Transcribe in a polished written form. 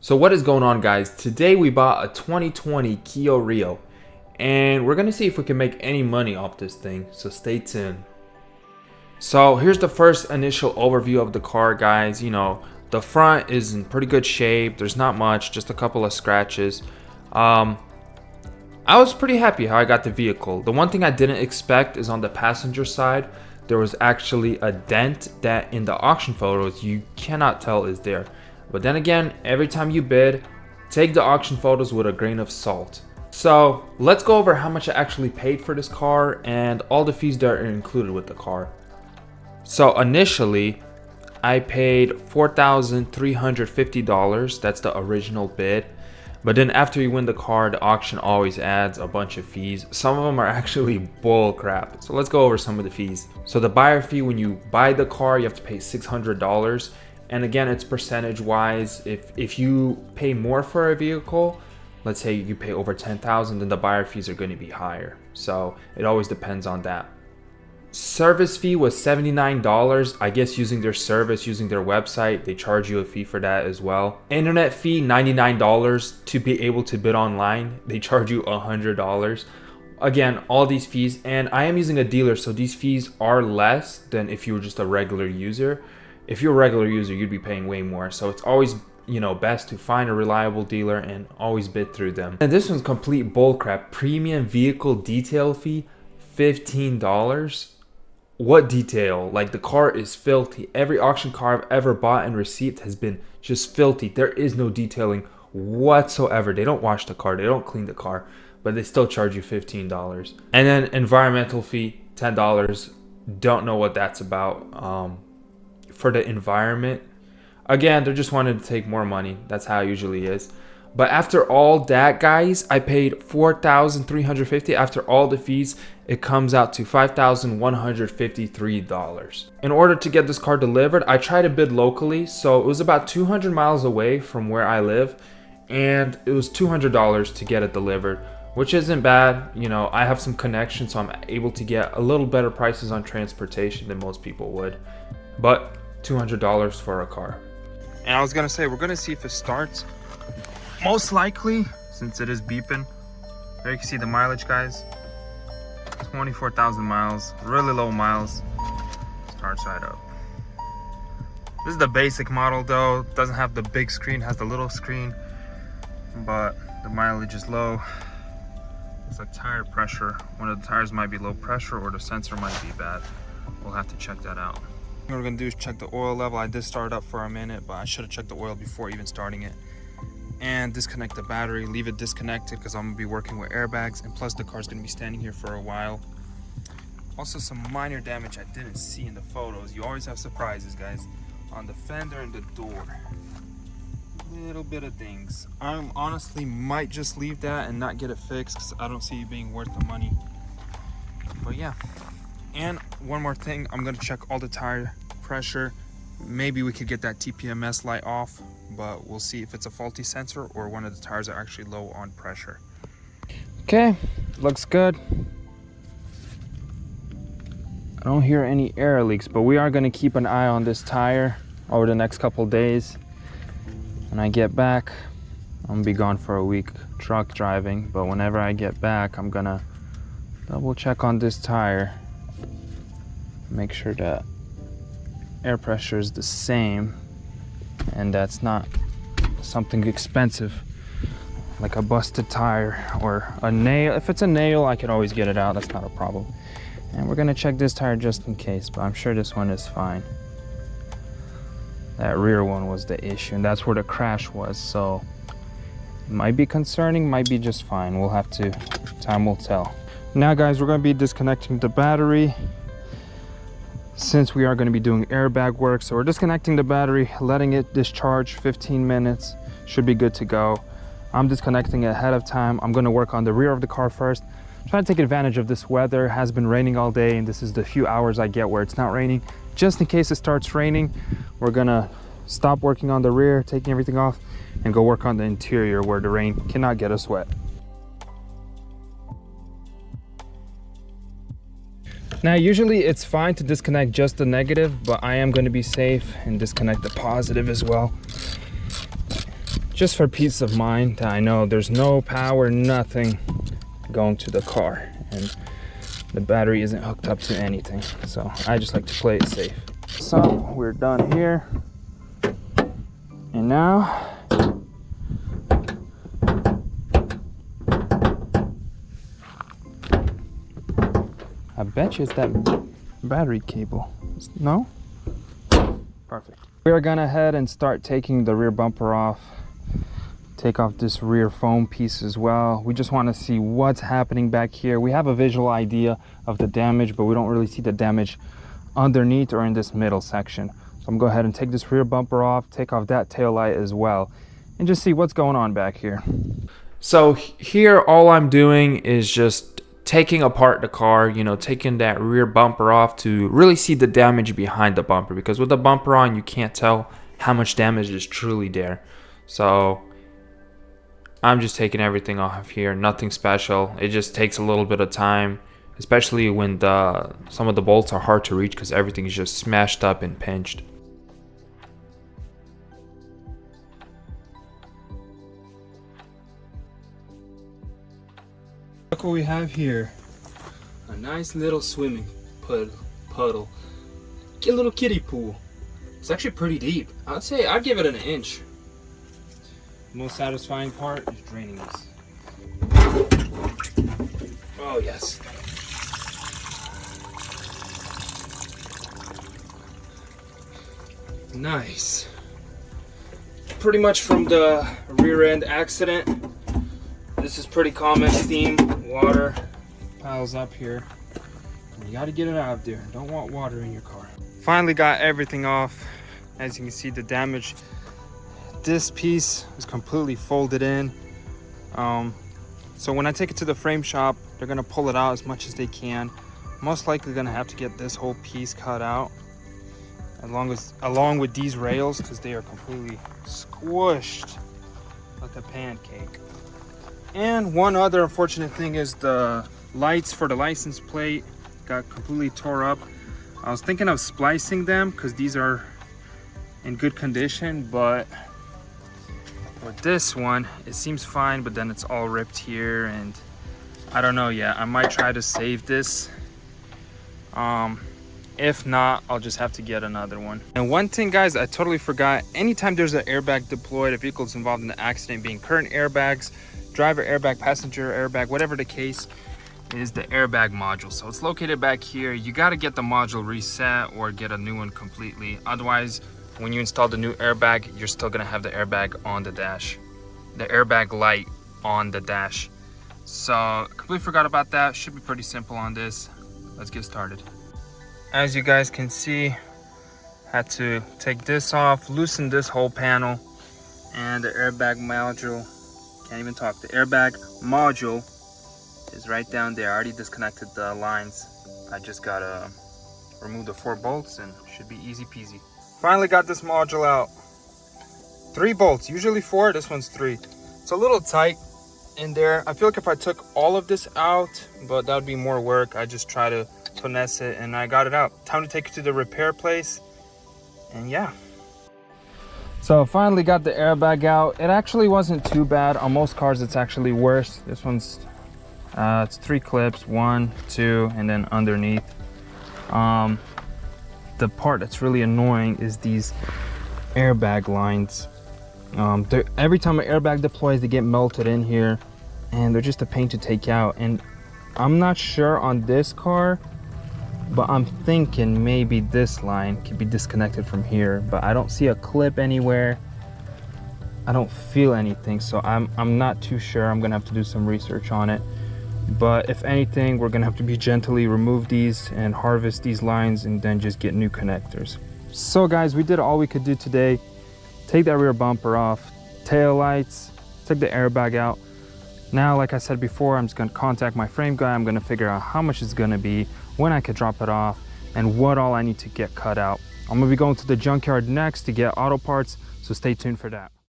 So what is going on, guys? Today we bought a 2020 Kia Rio and we're gonna see if we can make any money off this thing, so stay tuned. So here's the first initial overview of the car, guys. The front is in pretty good shape. There's not much, just a couple of scratches. I was pretty happy how I got the vehicle. The one thing I didn't expect is on the passenger side there was actually a dent that in the auction photos you cannot tell is there. But then again, every time you bid, take the auction photos with a grain of salt. So let's go over how much I actually paid for this car and all the fees that are included with the car. So initially, I paid $4,350. That's the original bid. But then after you win the car, the auction always adds a bunch of fees. Some of them are actually bull crap. So let's go over some of the fees. So the buyer fee, when you buy the car, you have to pay $600. And again, it's percentage wise. If you pay more for a vehicle, let's say you pay over $10,000, then the buyer fees are going to be higher. So it always depends on that. Service fee was $79. I guess using their service, using their website, they charge you a fee for that as well. Internet fee, $99 to be able to bid online. They charge you $100. Again, all these fees, and I am using a dealer, so these fees are less than if you were just a regular user. If you're a regular user, you'd be paying way more. So it's always, best to find a reliable dealer and always bid through them. And this one's complete bullcrap. Premium vehicle detail fee, $15. What detail? Like, the car is filthy. Every auction car I've ever bought and received has been just filthy. There is no detailing whatsoever. They don't wash the car, they don't clean the car, but they still charge you $15. And then environmental fee, $10. Don't know what that's about. For the environment, again, they're just wanting to take more money. That's how it usually is. But after all that, guys, I paid $4,350. After all the fees, it comes out to $5,153. In order to get this car delivered, I tried to bid locally, so it was about 200 miles away from where I live, and it was $200 to get it delivered, which isn't bad. I have some connections, so I'm able to get a little better prices on transportation than most people would. But $200 for a car. And I was gonna say, we're gonna see if it starts. Most likely, since it is beeping. There you can see the mileage, guys. 24,000 miles, really low miles. Starts right up. This is the basic model though. Doesn't have the big screen, has the little screen, but the mileage is low. It's like tire pressure. One of the tires might be low pressure or the sensor might be bad. We'll have to check that out. What we're gonna do is check the oil level. I did start up for a minute, but I should have checked the oil before even starting it. And disconnect the battery, leave it disconnected because I'm gonna be working with airbags, and plus the car's gonna be standing here for a while. Also, some minor damage I didn't see in the photos. You always have surprises, guys. On the fender and the door, little bit of things. I honestly might just leave that and not get it fixed because I don't see it being worth the money. But yeah. And one more thing, I'm gonna check all the tire pressure. Maybe we could get that TPMS light off, but we'll see if it's a faulty sensor or one of the tires are actually low on pressure. Okay, looks good. I don't hear any air leaks, but we are gonna keep an eye on this tire over the next couple days. When I get back, I'm gonna be gone for a week truck driving, but whenever I get back, I'm gonna double check on this tire. Make sure that air pressure is the same and that's not something expensive like a busted tire or a nail. If it's a nail, I could always get it out. That's not a problem. And we're gonna check this tire just in case, but I'm sure this one is fine. That rear one was the issue, and that's where the crash was, so it might be concerning, might be just fine. We'll have to, time will tell. Now, guys, we're gonna be disconnecting the battery since we are going to be doing airbag work. So we're disconnecting the battery, letting it discharge 15 minutes, should be good to go. I'm disconnecting it ahead of time. I'm going to work on the rear of the car first. Try to take advantage of this weather. It has been raining all day, and this is the few hours I get where it's not raining. Just in case it starts raining, we're going to stop working on the rear, taking everything off, and go work on the interior where the rain cannot get us wet. Now, usually it's fine to disconnect just the negative, but I am going to be safe and disconnect the positive as well. just for peace of mind that I know there's no power, nothing going to the car, and the battery isn't hooked up to anything. So I just like to play it safe. So we're done here, and now I bet you it's that battery cable. No? Perfect. We are gonna head and start taking the rear bumper off. Take off this rear foam piece as well. We just want to see what's happening back here. We have a visual idea of the damage, but we don't really see the damage underneath or in this middle section. So I'm gonna go ahead and take this rear bumper off, take off that tail light as well, and just see what's going on back here. So here, all I'm doing is just taking apart the car, you know, taking that rear bumper off to really see the damage behind the bumper, because with the bumper on, you can't tell how much damage is truly there. So I'm just taking everything off here, nothing special. It just takes a little bit of time, especially when some of the bolts are hard to reach because everything is just smashed up and pinched. Look what we have here. A nice little swimming puddle. A little kiddie pool. It's actually pretty deep. I'd say I'd give it an inch. The most satisfying part is draining this. Oh yes. Nice. Pretty much from the rear end accident. This is pretty common theme. Water piles up here. You gotta get it out of there. Don't want water in your car. Finally got everything off. As you can see, the damage. This piece is completely folded in. So when I take it to the frame shop, they're gonna pull it out as much as they can. Most likely gonna have to get this whole piece cut out, along with these rails, because they are completely squished like a pancake. And one other unfortunate thing is the lights for the license plate got completely tore up. I was thinking of splicing them because these are in good condition, but with this one, it seems fine, but then it's all ripped here, and I don't know yet. I might try to save this. If not, I'll just have to get another one. And one thing, guys, I totally forgot. Anytime there's an airbag deployed, a vehicle's involved in the accident, being current airbags, driver airbag, passenger airbag, whatever the case, is the airbag module. So it's located back here. You got to get the module reset or get a new one completely. Otherwise, when you install the new airbag, you're still gonna have the airbag on the dash, the airbag light on the dash. So completely forgot about that. Should be pretty simple on this. Let's get started. As you guys can see, had to take this off, loosen this whole panel, and the airbag module, can't even talk, the airbag module is right down there. I already disconnected the lines. I just gotta remove the 4 bolts and should be easy peasy. Finally got this module out. 3 bolts, usually 4, this one's 3. It's a little tight in there. I feel like if I took all of this out, but that would be more work. I just try to finesse it and I got it out. Time to take it to the repair place, and yeah. So finally got the airbag out. It actually wasn't too bad. On most cars it's actually worse. This one's it's 3 clips, 1, 2, and then underneath. The part that's really annoying is these airbag lines. Every time an airbag deploys, they get melted in here, and they're just a pain to take out. And I'm not sure on this car, but I'm thinking maybe this line could be disconnected from here, but I don't see a clip anywhere. I don't feel anything, so I'm not too sure. I'm gonna have to do some research on it. But if anything, we're gonna have to be gently remove these and harvest these lines and then just get new connectors. So guys, we did all we could do today. Take that rear bumper off, tail lights, took the airbag out. Now, like I said before, I'm just gonna contact my frame guy. I'm gonna figure out how much it's gonna be, when I could drop it off, and what all I need to get cut out. I'm gonna be going to the junkyard next to get auto parts, so stay tuned for that.